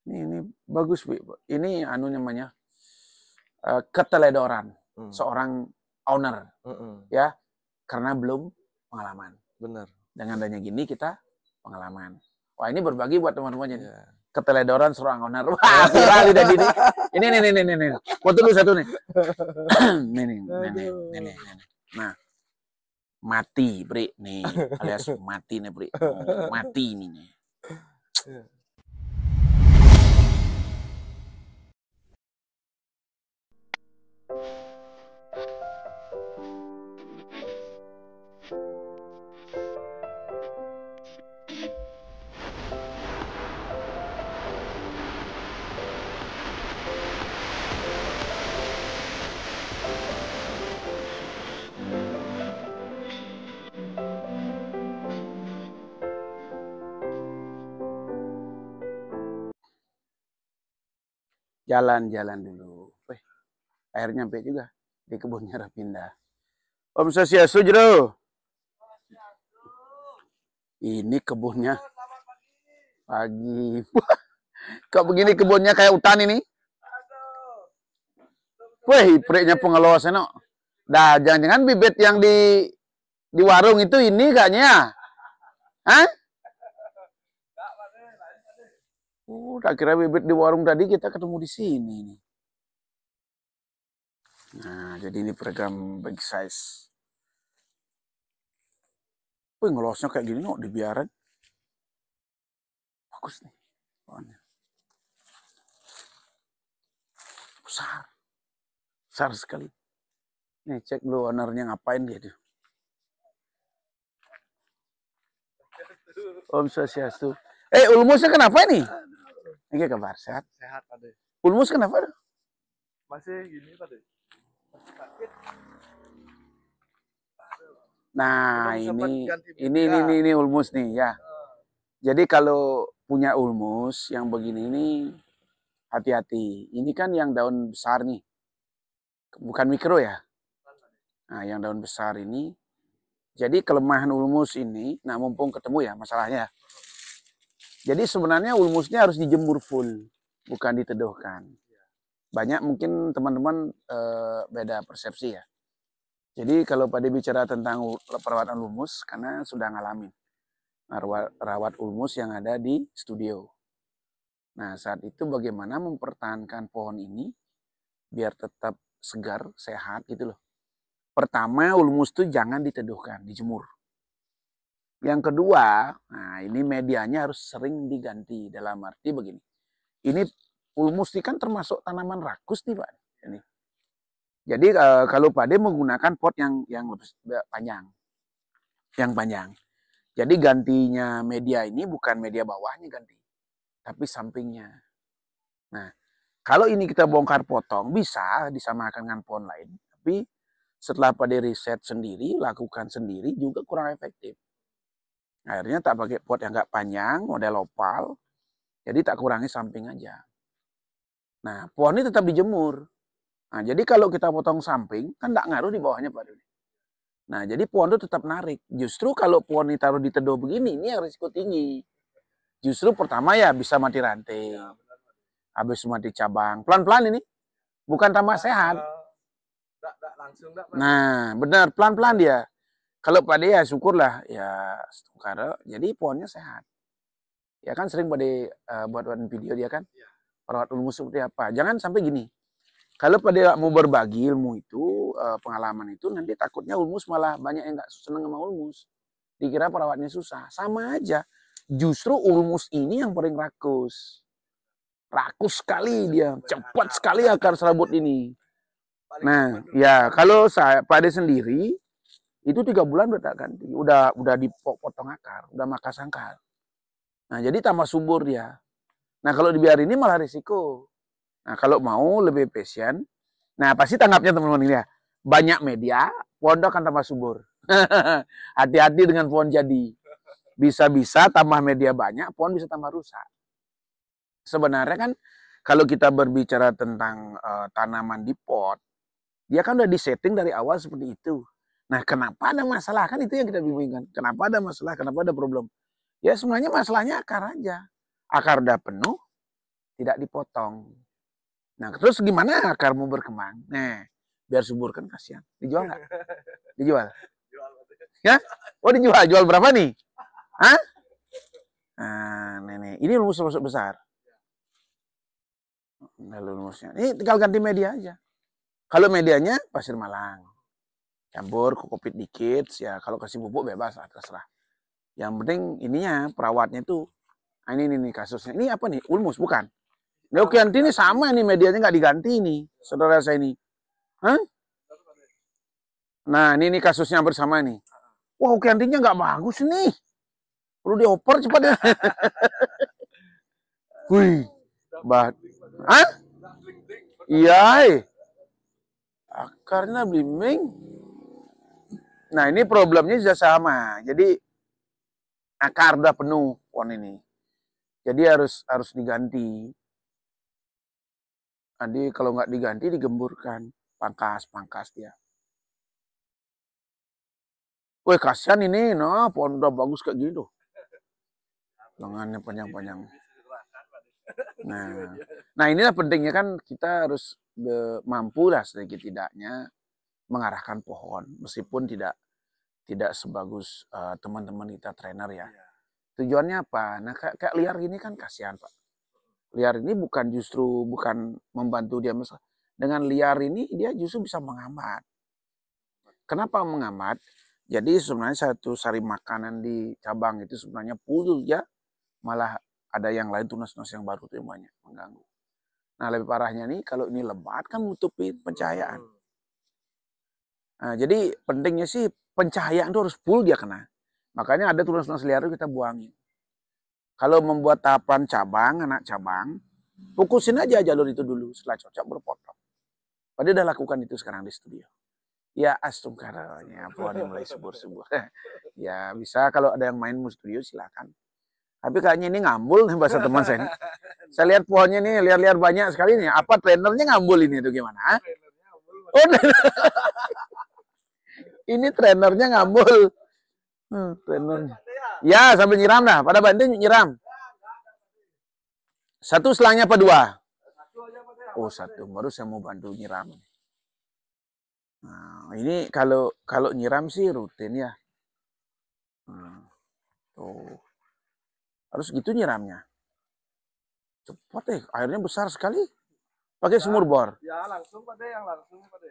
Ini bagus, Bi. Ini namanya keteledoran seorang owner, ya, karena belum pengalaman. Bener. Dengan adanya gini kita pengalaman. Wah, ini berbagi buat teman-temannya nih. Keteledoran seorang owner. Wah, viral udah gini. Ini. Foto dulu satu nih. Nih. Nah, mati, Bri, nih, alias mati nih, Bri. Oh, mati nih. Jalan-jalan dulu. Akhirnya nyampe juga di kebunnya Rapinda. Om Swastiastu, Jero. Ini kebunnya pagi. Kok begini kebunnya kayak hutan ini? Wah, ipriknya pengelola no. Dah, jangan-jangan bibit yang di warung itu ini kayaknya. Hah? Tak kira bibit di warung tadi kita ketemu di sini nih. Nah, jadi ini program big size. Wih, ngelosnya kayak gini, no, dibiarin. Bagus nih. Besar. Besar sekali. Nih, cek dulu ownernya ngapain dia tuh. Om Swastiastu. Ulmusnya kenapa nih? Ini kabar sehat? Sehat, Pak. Ulmus kenapa? Masih gini, Pak. Sakit. Nah, ini ulmus nih ya. Jadi kalau punya ulmus yang begini ini hati-hati. Ini kan yang daun besar nih. Bukan mikro ya. Nah, yang daun besar ini. Jadi kelemahan ulmus ini, nah mumpung ketemu ya masalahnya. Jadi sebenarnya ulmusnya harus dijemur full, bukan diteduhkan. Banyak mungkin teman-teman beda persepsi ya. Jadi kalau pada bicara tentang perawatan ulmus, karena sudah ngalamin rawat ulmus yang ada di studio. Nah, saat itu bagaimana mempertahankan pohon ini biar tetap segar, sehat gitu loh. Pertama, ulmus itu jangan diteduhkan, dijemur. Yang kedua, nah ini medianya harus sering diganti. Dalam arti begini, ini ulmus ini kan termasuk tanaman rakus nih Pak. Ini. Jadi kalau Pak De menggunakan pot yang lebih panjang. Yang panjang. Jadi gantinya media ini bukan media bawahnya ganti, tapi sampingnya. Nah, kalau ini kita bongkar potong, bisa disamakan dengan pohon lain. Tapi setelah Pak De riset sendiri, lakukan sendiri juga kurang efektif. Akhirnya tak pakai pot yang nggak panjang, model opal. Jadi tak kurangi samping aja. Nah, pohon ini tetap dijemur. Nah, jadi kalau kita potong samping, kan nggak ngaruh di bawahnya Pak Doni. Nah, jadi pohon itu tetap narik. Justru kalau pohon ini taruh di teduh begini, ini yang risiko tinggi. Justru pertama ya bisa mati ranting. Habis mati cabang. Pelan-pelan ini. Bukan tambah sehat. Nah, benar. Pelan-pelan dia. Kalau pada ya syukurlah ya karena jadi pohonnya sehat. Ya kan sering pada buat video dia kan. Perawat ulmus seperti apa. Jangan sampai gini. Kalau pada mau berbagi ilmu itu, pengalaman itu, nanti takutnya ulmus malah banyak yang nggak seneng sama ulmus. Dikira perawatnya susah. Sama aja. Justru ulmus ini yang paling rakus. Rakus sekali dia. Cepat sekali akar serabut ini. Nah, ya kalau saya pada sendiri, itu 3 bulan udah tak ganti. Udah dipotong akar. Udah makas akar. Nah, jadi tambah subur dia. Nah, kalau dibiarin ini malah risiko. Nah, kalau mau lebih passion, nah pasti tanggapnya teman-teman ini ya. Banyak media, pohon akan tambah subur. Hati-hati dengan pohon jadi. Bisa-bisa tambah media banyak, pohon bisa tambah rusak. Sebenarnya kan kalau kita berbicara tentang tanaman di pot, dia kan udah disetting dari awal seperti itu. Nah, kenapa ada masalah? Kan itu yang kita bingungkan. Kenapa ada masalah? Kenapa ada problem? Ya sebenarnya masalahnya akar aja. Akar udah penuh, tidak dipotong. Nah, terus gimana akarmu berkembang? Nah, biar subur kan kasihan. Dijual nggak? Dijual. Ya? Oh, dijual. Jual berapa nih? Hah? Nah, nenek. Ini rumus besar. Lalu rumusnya. Ini tinggal ganti media aja. Kalau medianya pasir malang. Campur kokopit dikit. Ya, kalau kasih pupuk bebas lah, terserah. Yang penting ininya, perawatnya itu. Nah, ini kasusnya. Ini apa nih? Ulmus, bukan? Neokianti ini sama nih, medianya nggak diganti nih, saudara saya ini. Hah? Nah, ini kasusnya bersama nih. Wah, Okiantinya nggak bagus nih. Perlu dioper cepat ya. Wih, hah? Iya, akarnya blimbing. Nah, ini problemnya sudah sama. Jadi akar udah penuh pohon ini. Jadi harus diganti. Nanti kalau nggak diganti digemburkan, pangkas dia. Wih, kasihan ini, nah pohon udah bagus kayak gini tuh. Lengannya panjang-panjang. Nah inilah pentingnya kan kita harus mampu lah sedikit tidaknya mengarahkan pohon, meskipun tidak sebagus teman-teman kita trainer ya. Tujuannya apa? Nah kayak liar ini kan kasihan Pak. Liar ini bukan membantu dia, dengan liar ini dia justru bisa mengamat. Kenapa mengamat? Jadi sebenarnya satu sari makanan di cabang itu sebenarnya full ya, malah ada yang lain tunas-tunas yang baru tuh yang banyak mengganggu. Nah lebih parahnya nih kalau ini lebat kan menutupi pencahayaan. Nah, jadi pentingnya sih pencahayaan itu harus full dia kena. Makanya ada tunas-tunas liar itu kita buangin. Kalau membuat tahapan cabang, anak cabang, fokusin aja jalur itu dulu. Setelah cocok berpotong. Padahal udah lakukan itu sekarang di studio. Ya astungkaranya pohonnya mulai subur-subur. Ya bisa kalau ada yang main di studio silakan. Tapi kayaknya ini ngambul nih bahasa teman saya ini. Saya lihat pohonnya nih liar-liar banyak sekali nih. Apa trainernya ngambul ini tuh gimana? Oh, ini trainernya ngambul. Trainernya. Ya sambil nyiram dah. Pada bantu nyiram. Satu selangnya apa dua? Oh satu. Baru saya mau bantu nyiram. Nah, ini kalau nyiram sih rutin ya. Tuh. Harus gitu nyiramnya. Cepat airnya besar sekali. Pakai sumur bor. Ya langsung Pak De, yang langsung Pak De.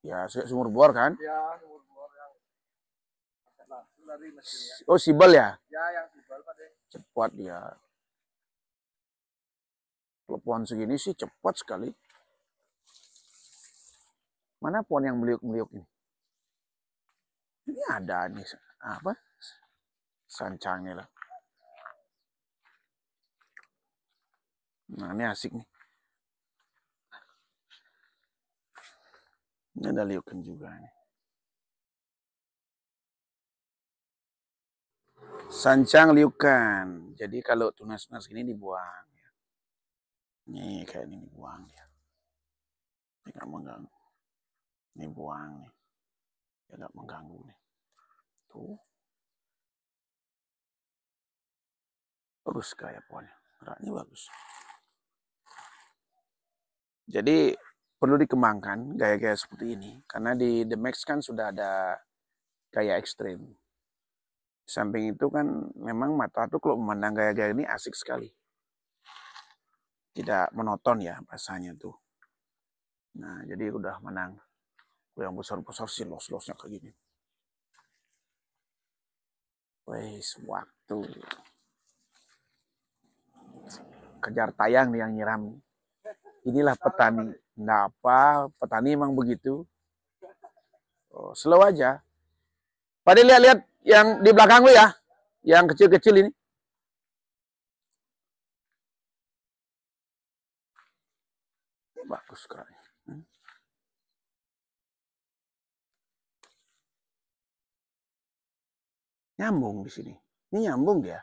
Ya sumur bor kan? Ya sumur bor yang langsung dari mesinnya. Oh sibel ya? Ya yang sibel Pak De. Cepat dia. Kalau pohon segini sih cepat sekali. Mana pohon yang meliuk-meliuk ini? Ini ada nih apa? Sancangnya lah. Nah ini asik nih. Ini ada liukan juga nih. Sancang liukan. Jadi kalau tunas-tunas ini dibuang. Nih kayak ini dibuang ya. Ini nggak mengganggu. Ini buang nih. Ya nggak mengganggu nih. Tuh. Bagus kayak pohonnya. Geraknya bagus. Jadi perlu dikembangkan gaya-gaya seperti ini. Karena di The Max kan sudah ada gaya ekstrim. Samping itu kan memang mata tuh kalau memandang gaya-gaya ini asik sekali. Tidak monoton ya bahasanya tuh. Nah jadi udah menang. Yang besar-besar sih los-losnya kayak gini. Wes waktu. Kejar tayang nih yang nyiram. Inilah petani. Nggak apa, petani emang begitu. Oh, slow aja. Pada lihat-lihat yang di belakang lu ya. Yang kecil-kecil ini. Bagus keraknya. Nyambung di sini. Ini nyambung dia.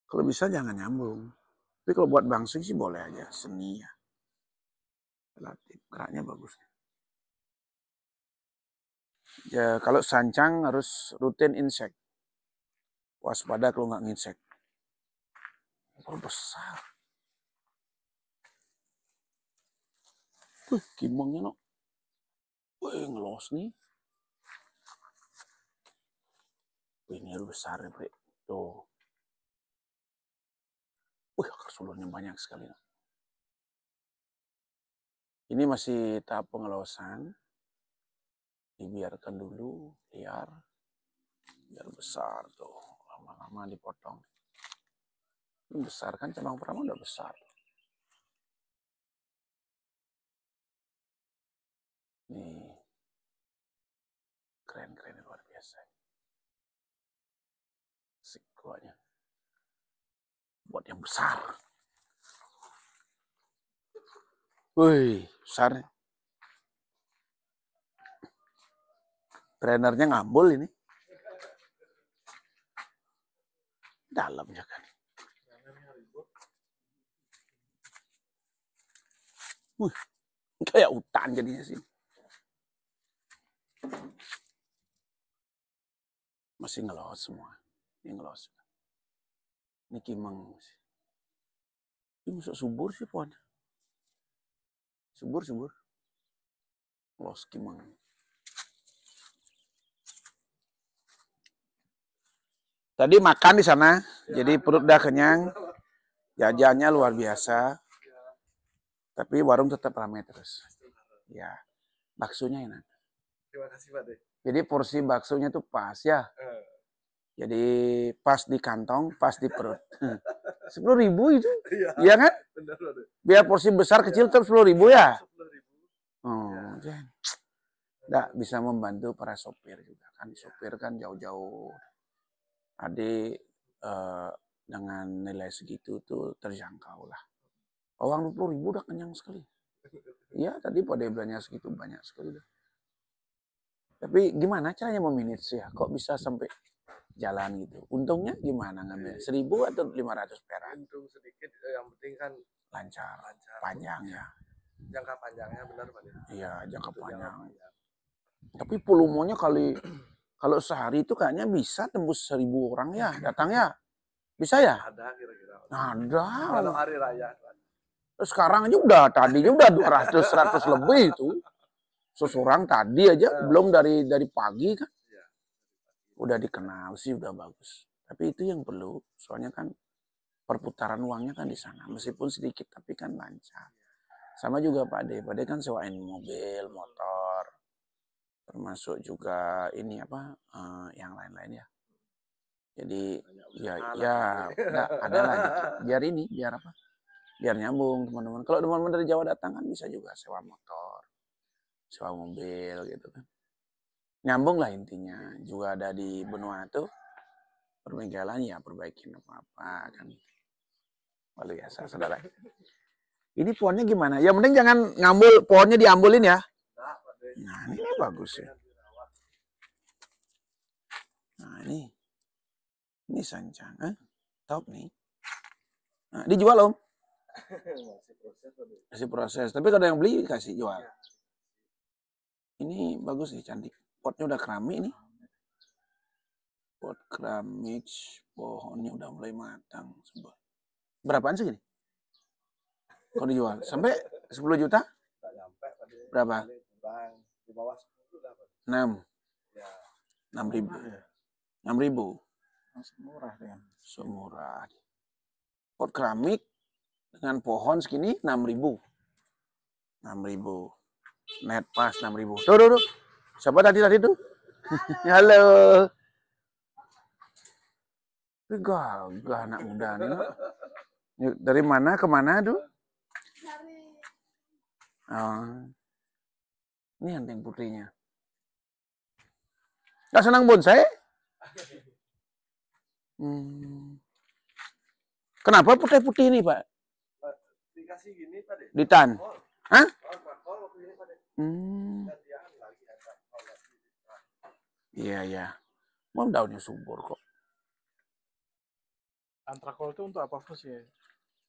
Kalau bisa jangan nyambung. Tapi kalau buat bangsing sih boleh aja. Seni ya. Relatif. Geraknya bagus. Ya, kalau sancang harus rutin insek. Waspada kalau nggak nginsek. Kalau besar. Kimongnya no. Wih, ngelos nih. Wih, ini harus besar ya, Bre. Tuh. Wih, akar sulurnya banyak sekali. No. Ini masih tahap pengelosan. Dibiarkan dulu, biar besar tuh. Lama-lama dipotong. Ini besar kan, cabang pertama udah besar. Nih. Keren-keren luar biasa. Asik guanya. Buat yang besar. Wih, besar. Trainernya ngambul ini. Dalamnya kan. Wih, kayak hutan jadinya sih. Masih ngelos semua. Ini ngelos. Ini kimeng. Ini masuk subur sih pohon. Subur. Ngelos kimeng. Tadi makan di sana, jadi perut udah kenyang. Jajannya luar biasa. Tapi warung tetap ramai terus. Ya, baksonya enak. Terima kasih, Pak De. Jadi porsi baksonya tuh pas ya. Jadi pas di kantong, pas di perut. 10.000 itu. Iya kan? Benar, Pak De. Biar porsi besar kecil tetap 10.000 ya. 10.000. Oh, ya. Nggak bisa membantu para sopir juga kan. Sopir kan jauh-jauh. Adik dengan nilai segitu tuh terjangkau lah. Uang 20.000 udah kenyang sekali. Iya, tadi pada belanja segitu banyak sekali. Tapi gimana caranya memanage ya? Kok bisa sampai jalan gitu? Untungnya gimana ngambil? 1.000 atau 500 perak? Untung sedikit, yang penting kan lancar. Panjang ya. Jangka panjangnya benar, Pak. Iya, jangka panjang. Tapi volumonya kalau sehari itu kayaknya bisa tembus 1.000 orang ya datang ya. Bisa ya? Ada kira-kira. Ada. Kalau hari raya. Terus sekarang aja udah, tadinya udah 200-100 lebih itu. Seseorang tadi aja, belum dari pagi kan. Udah dikenal sih, udah bagus. Tapi itu yang perlu, soalnya kan perputaran uangnya kan di sana. Meskipun sedikit, tapi kan lancar. Sama juga Pak De kan sewain mobil, motor. Termasuk juga ini apa, yang lain-lain ya. Jadi ya ada lah gitu. Biar apa? Biar nyambung teman-teman. Kalau teman-teman dari Jawa datang kan bisa juga sewa motor, sewa mobil gitu kan. Nyambung lah intinya. Juga ada di benua itu perbengkelan ya perbaikin apa-apa kan. Luar biasa saudara. Ini pohonnya gimana? Ya mending jangan ngambil pohonnya diambulin ya. Nah ini bagus ya. Nah ini sancang, top nih. Nah, dijual om? Masih proses. Tapi kalau yang beli kasih jual. Ini bagus sih, cantik. Potnya udah keramik nih. Pot keramik, pohonnya udah mulai matang. Berapaan sih gini? Kalau dijual? Sampai 10 juta? Berapa? Di bawah 10 dapat. 6. Ya. 6.000. 6.000. Murah ya. Semurah. Pot keramik dengan pohon segini 6.000. 6.000. Net pas 6.000. Tuh. Siapa tadi tuh? Halo. Gagah anak muda nih. Dari mana ke mana tuh? Oh. Ini anting putrinya. Gak senang bonsai? Kenapa putih-putih ini, Pak? Dikasih gini, Pak. Ditan? Hah? Iya. Mau daunnya subur kok. Antrakol itu untuk apa sih?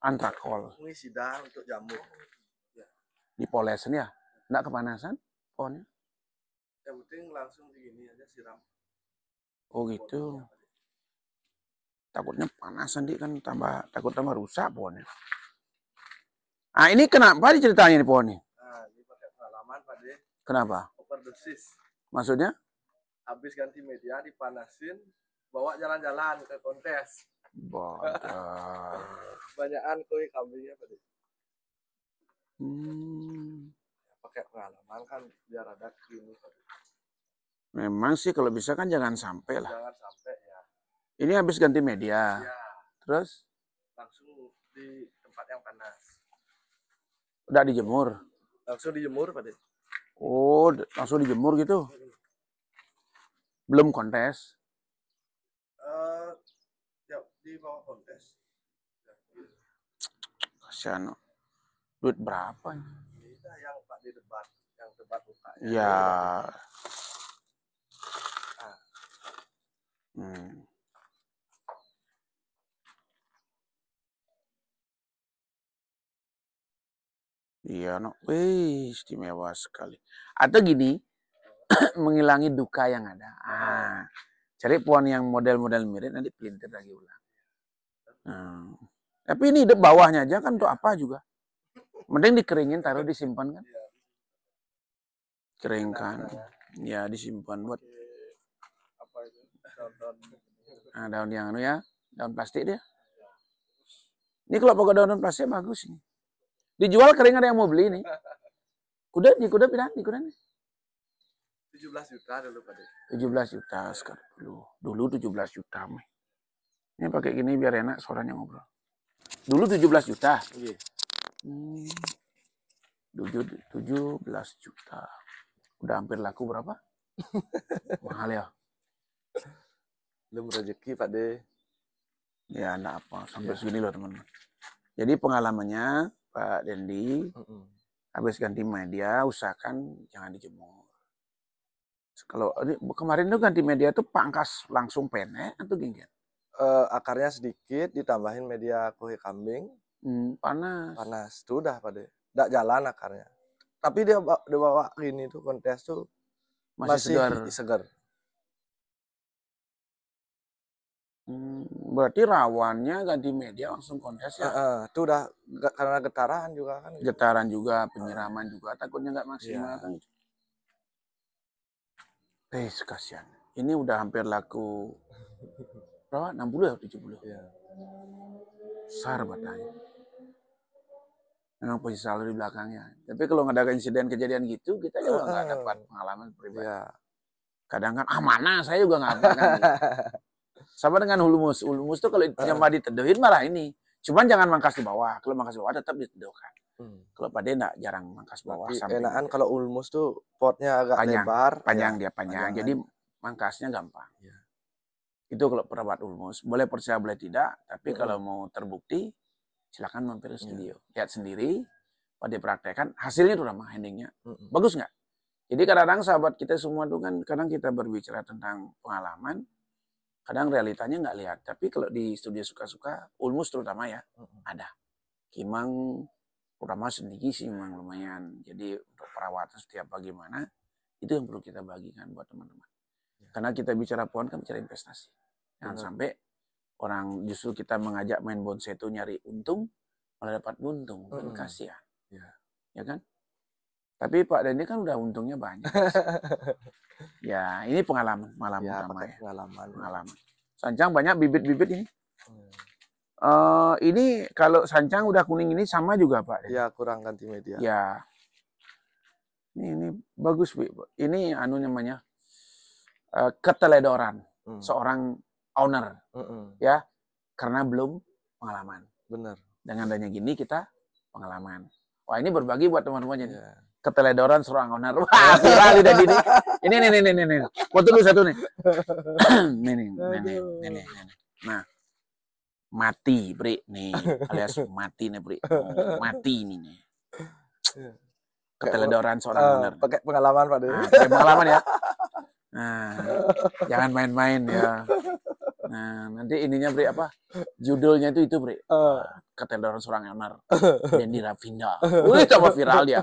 Antrakol. Ini sida untuk jamur. Ya. Dipolesin ya? Nggak kepanasan pohonnya? Yang penting langsung digini aja siram. Oh gitu. Takutnya panas nanti kan takut tambah rusak pohonnya. Ah ini kenapa diceritain ini pohonnya? Nah, ini Pak. Kenapa? Overdosis. Maksudnya? Habis ganti media dipanasin, bawa jalan-jalan ke kontes. Bodoh. Banyakan koi kambingnya Pak. Pakai pengalaman kan biar ada gini. Memang sih kalau bisa kan jangan sampai lah. Jangan sampai ya. Ini habis ganti media. Ya. Terus? Langsung di tempat yang panas. Udah dijemur? Langsung dijemur Pak. Oh, langsung dijemur gitu? Belum kontes? Ya, di bawah kontes. Kasihan. Duit berapa? Ini yang Pak di debat, yang debat buka. Ya. Iya, no. Wih, istimewa sekali. Atau gini, menghilangi duka yang ada. Cari pohon yang model-model mirip, nanti pelintir lagi ulang. Tapi ini di bawahnya aja kan untuk apa juga. Mending dikeringin, taruh disimpan kan. Keringkan. Ya, disimpan buat. Apa itu? Daun-daun. Nah, daun yang anu ya, daun plastik dia. Ini kalau pakai daun plastik bagus ini. Dijual kering, ada yang mau beli nih. Kuda pindah, di kuda nih. 17 juta dulu Pak. 17 juta sekarang dulu 17 juta. Ini pakai gini biar enak suaranya ngobrol. Dulu 17 juta. Iya. 17 juta. Udah hampir laku berapa? Mahal ya. Belum rezeki Pak De. Ya enggak apa, sampai segini loh teman-teman. Jadi pengalamannya Pak Dendi, habis ganti media usahakan jangan dijemur. Kalau kemarin tuh ganti media tuh pangkas langsung pendek atau gini? Akarnya sedikit ditambahin media koi kambing. Panas. Tuh udah Pak De. Nggak jalan akarnya. Tapi dia bawa gini tuh kontes tuh masih segar. Berarti rawannya ganti media langsung kontes ya? Itu udah karena getaran juga kan. Getaran juga, penyiraman juga, takutnya nggak maksimal kan. Kasihan. Ini udah hampir laku berapa? 60 ya 70? Iya. Besar batanya. Memang posisi selalu di belakangnya. Tapi kalau nggak ada insiden kejadian gitu, kita juga nggak dapat pengalaman pribadi. Iya. Kadang kan, mana saya juga nggak kan. Sama dengan hulmus. Hulmus tuh kalau nyamah diteduhin malah ini. Cuman jangan mangkas di bawah. Kalau mangkas di bawah tetap diteduhkan. Kalau Pak De enggak, jarang mangkas bawah. Enakan kalau ulmus tuh potnya agak lebar. Panjang. Jadi mangkasnya gampang. Ya. Itu kalau perawat ulmus. Boleh percaya, boleh tidak. Tapi kalau mau terbukti, silakan mampir ke studio. Lihat sendiri, Pak De praktekkan. Hasilnya tuh ramah endingnya. Bagus nggak? Jadi kadang-kadang sahabat kita semua tuh kan, kadang kita berbicara tentang pengalaman. Kadang realitanya nggak lihat. Tapi kalau di studio suka-suka, ulmus terutama ya, ada. Kimang, terutama sedikit sih memang lumayan. Jadi untuk perawatan setiap bagaimana, itu yang perlu kita bagikan buat teman-teman. Karena kita bicara pohon kan bicara investasi. Jangan sampai orang justru kita mengajak main bonsai itu nyari untung, malah dapat buntung. Kan kasihan. Ya kan? Tapi Pak Dendi kan udah untungnya banyak. Ya, ini pengalaman utama ya. Pengalaman. Sancang banyak bibit-bibit ini. Ini kalau sancang udah kuning ini sama juga Pak. Ya, kurang ganti media. Ya. Ini bagus, Bu. Ini namanya keteledoran seorang owner. Ya. Karena belum pengalaman. Benar. Dengan adanya gini kita pengalaman. Wah, ini berbagi buat teman-teman ini. Keteledoran seorang owner. Wah, viral udah gini. Ini. Foto dulu satu nih. Nih. Nah, mati, Bri. Nih, alias mati nih, Bri. Mati ini nih. Keteledoran seorang owner. Pakai pengalaman, Pak De. Pakai pengalaman ya. Nah, jangan main-main ya. Nah, nanti ininya Bri apa? Judulnya itu Bri. Keteledoran seorang owner. Dendi Ravinda. Wih, coba viral dia.